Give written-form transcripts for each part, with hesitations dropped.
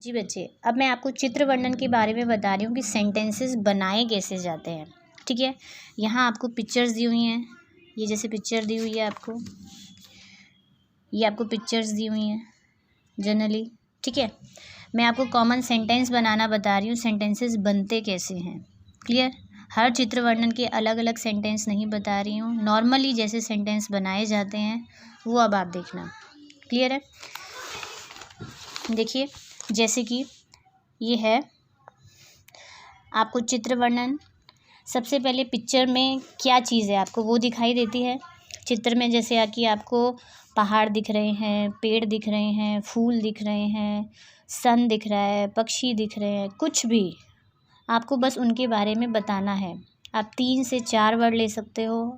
जी बच्चे, अब मैं आपको चित्र वर्णन के बारे में बता रही हूँ कि सेंटेंसेस बनाए कैसे जाते हैं। ठीक है, यहाँ आपको पिक्चर्स दी हुई हैं। ये जैसे पिक्चर दी हुई है आपको, ये आपको पिक्चर्स दी हुई हैं जनरली। ठीक है, मैं आपको कॉमन सेंटेंस बनाना बता रही हूँ, सेंटेंसेस बनते कैसे हैं। क्लियर? हर चित्र वर्णन के अलग अलग सेंटेंस नहीं बता रही हूँ, नॉर्मली जैसे सेंटेंस बनाए जाते हैं वो अब आप देखना। क्लियर है? देखिए, जैसे कि ये है आपको चित्र वर्णन। सबसे पहले पिक्चर में क्या चीज़ है आपको वो दिखाई देती है। चित्र में जैसे कि आपको पहाड़ दिख रहे हैं, पेड़ दिख रहे हैं, फूल दिख रहे हैं, सन दिख रहा है, पक्षी दिख रहे हैं, कुछ भी आपको बस उनके बारे में बताना है। आप 3 से 4 वर्ड ले सकते हो।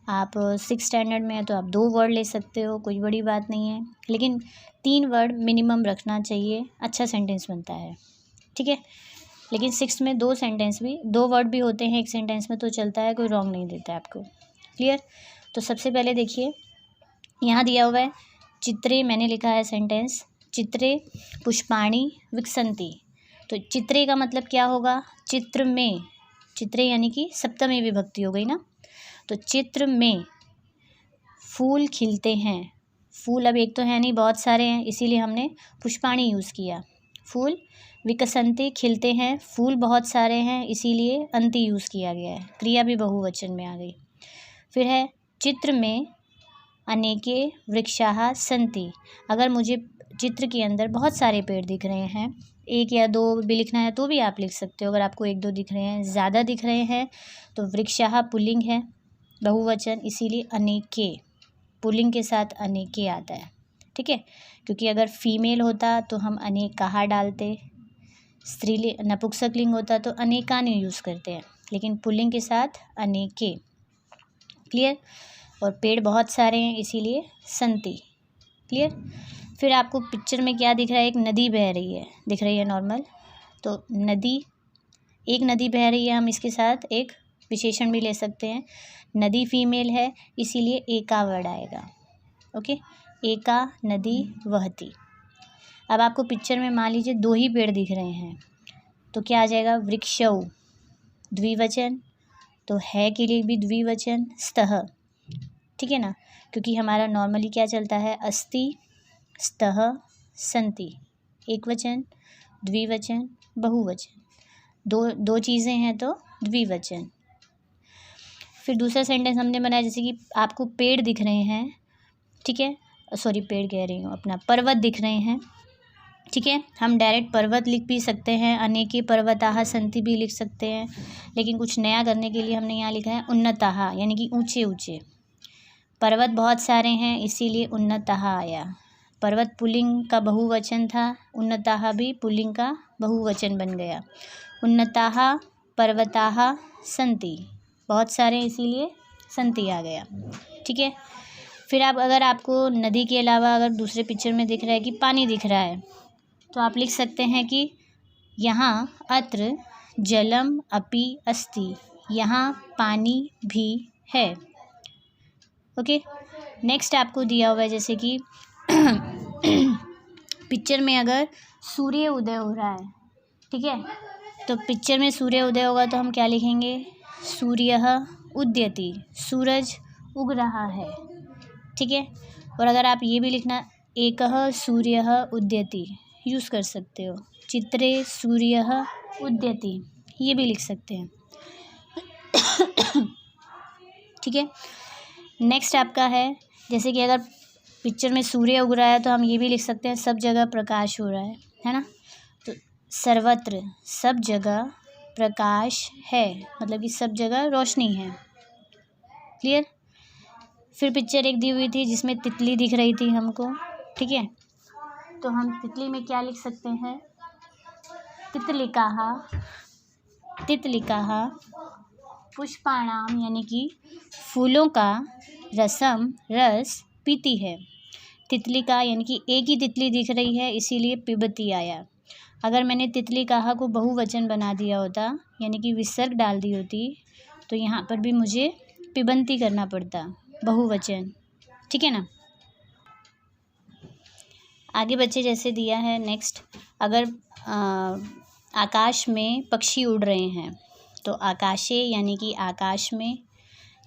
आप 6 स्टैंडर्ड में है तो आप 2 वर्ड ले सकते हो, कोई बड़ी बात नहीं है, लेकिन 3 वर्ड मिनिमम रखना चाहिए, अच्छा सेंटेंस बनता है। ठीक है, लेकिन 6 में 2 सेंटेंस भी 2 वर्ड भी होते हैं एक सेंटेंस में तो चलता है, कोई रॉन्ग नहीं देता है आपको। क्लियर? तो सबसे पहले देखिए, यहाँ दिया हुआ है चित्रे, मैंने लिखा है सेंटेंस, चित्रे पुष्पाणि विकसन्ति। तो चित्रे का मतलब क्या होगा? चित्र में, चित्रे यानी कि सप्तमी विभक्ति हो गई ना। तो चित्र में फूल खिलते हैं। फूल अब एक तो है नहीं, बहुत सारे हैं, इसीलिए हमने पुष्पाणि यूज़ किया। फूल विकसन्ति, खिलते हैं, फूल बहुत सारे हैं, इसीलिए अन्ति यूज़ किया गया है, क्रिया भी बहुवचन में आ गई। फिर है चित्र में अनेके वृक्षाः सन्ति। अगर मुझे चित्र के अंदर बहुत सारे पेड़ दिख रहे हैं, 1 या 2 भी लिखना है तो भी आप लिख सकते हो। अगर आपको 1-2 दिख रहे हैं, ज़्यादा दिख रहे हैं तो वृक्षाः पुल्लिंग है, बहुवचन, इसीलिए अनेके, पुल्लिंग के साथ अनेके आता है। ठीक है, क्योंकि अगर फीमेल होता तो हम अनेकाः डालते, स्त्रीलिंग नपुंसकलिंग होता तो अनेकानि यूज़ करते हैं, लेकिन पुल्लिंग के साथ अनेके। क्लियर? और पेड़ बहुत सारे हैं इसीलिए सन्ति। क्लियर? फिर आपको पिक्चर में क्या दिख रहा है? एक नदी बह रही है, दिख रही है नॉर्मल। तो नदी, एक नदी बह रही है, हम इसके साथ एक विशेषण भी ले सकते हैं। नदी फीमेल है इसीलिए एका वर्ड आएगा। ओके, एका नदी वहती। अब आपको पिक्चर में मान लीजिए 2 ही पेड़ दिख रहे हैं तो क्या आ जाएगा? वृक्षौ, द्विवचन, तो है के लिए भी द्विवचन, स्तः। ठीक है ना, क्योंकि हमारा नॉर्मली क्या चलता है? अस्ति, स्तः, सन्ति, एक वचन, द्विवचन, बहुवचन। दो चीज़ें हैं तो द्विवचन। फिर दूसरा सेंटेंस हमने बनाया, जैसे कि आपको पेड़ दिख रहे हैं, ठीक है, सॉरी पेड़ कह रही हूँ, अपना पर्वत दिख रहे हैं। ठीक है, हम डायरेक्ट पर्वत लिख भी सकते हैं, अनेके पर्वताः सन्ति भी लिख सकते हैं, लेकिन कुछ नया करने के लिए हमने यहाँ लिखा है उन्नताः, यानी कि ऊंचे ऊंचे। पर्वत बहुत सारे हैं इसीलिए उन्नताः आया। पर्वत पुल्लिंग का बहुवचन था, उन्नताः भी पुल्लिंग का बहुवचन बन गया। उन्नताः पर्वताः सन्ति, बहुत सारे इसीलिए सन्ति आ गया। ठीक है, फिर आप अगर आपको नदी के अलावा अगर दूसरे पिक्चर में दिख रहा है कि पानी दिख रहा है तो आप लिख सकते हैं कि यहाँ अत्र जलम अपि अस्ति, यहाँ पानी भी है। ओके, नेक्स्ट आपको दिया हुआ है जैसे कि पिक्चर में अगर सूर्य उदय हो रहा है, ठीक है, तो पिक्चर में सूर्य उदय होगा तो हम क्या लिखेंगे? सूर्यः उदयति, सूरज उग रहा है। ठीक है, और अगर आप ये भी लिखना एकः सूर्यः उदयति यूज़ कर सकते हो, चित्रे सूर्यः उदयति ये भी लिख सकते हैं। ठीक है, नेक्स्ट आपका है जैसे कि अगर पिक्चर में सूर्य उग रहा है तो हम ये भी लिख सकते हैं सब जगह प्रकाश हो रहा है ना। तो सर्वत्र, सब जगह प्रकाश है, मतलब कि सब जगह रोशनी है। क्लियर? फिर पिक्चर एक दी हुई थी जिसमें तितली दिख रही थी हमको, ठीक है, तो हम तितली में क्या लिख सकते हैं? तितलिकाः, तितलिकाः पुष्पाणाम, यानी कि फूलों का रसम, रस पीती है। तितलिका यानी कि एक ही तितली दिख रही है इसीलिए पिबती आया। अगर मैंने तितलिकाः को बहुवचन बना दिया होता, यानी कि विसर्ग डाल दी होती, तो यहाँ पर भी मुझे पिबंती करना पड़ता, बहुवचन। ठीक है ना। आगे बच्चे जैसे दिया है नेक्स्ट, अगर आकाश में पक्षी उड़ रहे हैं तो आकाशे यानी कि आकाश में,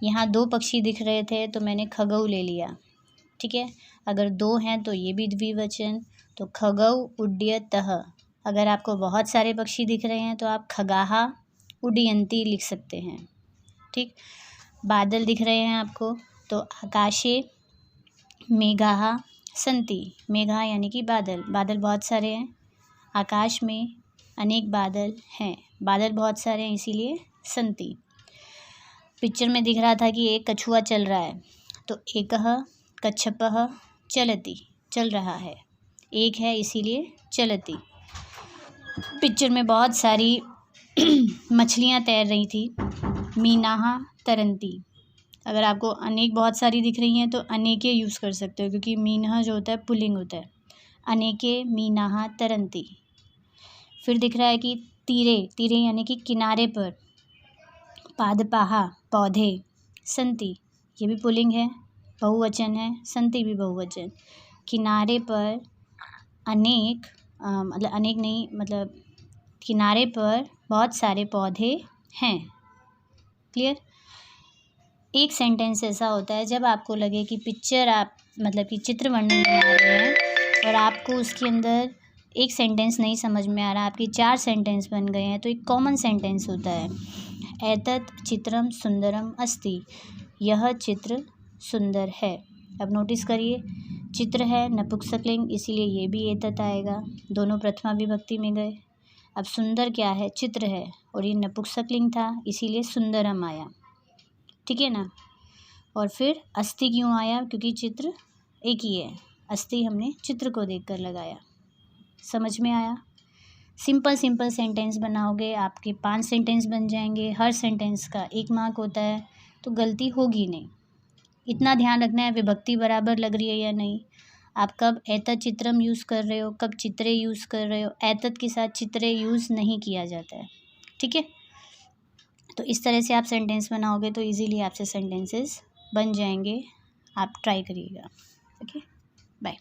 यहाँ 2 पक्षी दिख रहे थे तो मैंने खगौ ले लिया, ठीक है। अगर 2 हैं तो ये भी द्विवचन, तो खगौ उड्डयतः। अगर आपको बहुत सारे पक्षी दिख रहे हैं तो आप खगाहा उड्डयन्ति लिख सकते हैं, ठीक। बादल दिख रहे हैं आपको तो आकाशे मेघाः सन्ति, मेघा यानी कि बादल, बादल बहुत सारे हैं, आकाश में अनेक बादल हैं, बादल बहुत सारे हैं इसीलिए सन्ति। पिक्चर में दिख रहा था कि एक कछुआ चल रहा है तो एकः कच्छपः चलति, चल रहा है, एक है इसीलिए चलति। पिक्चर में बहुत सारी मछलियाँ तैर रही थी, मीनाः तरन्ति। अगर आपको अनेक बहुत सारी दिख रही हैं तो अनेके यूज़ कर सकते हो, क्योंकि मीनः जो होता है पुल्लिंग होता है। अनेके मीनाः तरन्ति। फिर दिख रहा है कि तीरे, तीरे यानी कि किनारे पर, पादपाः पौधे, सन्ति ये भी पुल्लिंग है, बहुवचन है, सन्ति भी बहुवचन। किनारे पर अनेक, मतलब अनेक नहीं, मतलब किनारे पर बहुत सारे पौधे हैं। क्लियर। एक सेंटेंस ऐसा होता है जब आपको लगे कि पिक्चर आप मतलब कि चित्र वर्णन बना रहे हैं और आपको उसके अंदर एक सेंटेंस नहीं समझ में आ रहा, आपके 4 सेंटेंस बन गए हैं, तो एक कॉमन सेंटेंस होता है, एतत् चित्रम सुंदरम अस्ति, यह चित्र सुंदर है। अब नोटिस करिए, चित्र है नपुंसकलिंग इसीलिए ये भी एतत् आएगा, दोनों प्रथमा विभक्ति में गए। अब सुंदर क्या है, चित्र है और ये नपुंसकलिंग था इसीलिए सुंदरम आया, ठीक है ना। और फिर अस्ति क्यों आया, क्योंकि चित्र एक ही है, अस्ति हमने चित्र को देखकर लगाया। समझ में आया। सिंपल सिंपल सेंटेंस बनाओगे आपके 5 सेंटेंस बन जाएंगे, हर सेंटेंस का 1 मार्क होता है, तो गलती होगी नहीं। इतना ध्यान रखना है विभक्ति बराबर लग रही है या नहीं, आप कब एतत् चित्रम यूज़ कर रहे हो, कब चित्रे यूज़ कर रहे हो, एतत् के साथ चित्रे यूज़ नहीं किया जाता है, ठीक है। तो इस तरह से आप सेंटेंस बनाओगे तो इजीली आपसे सेंटेंसेस बन जाएंगे, आप ट्राई करिएगा। Okay, bye.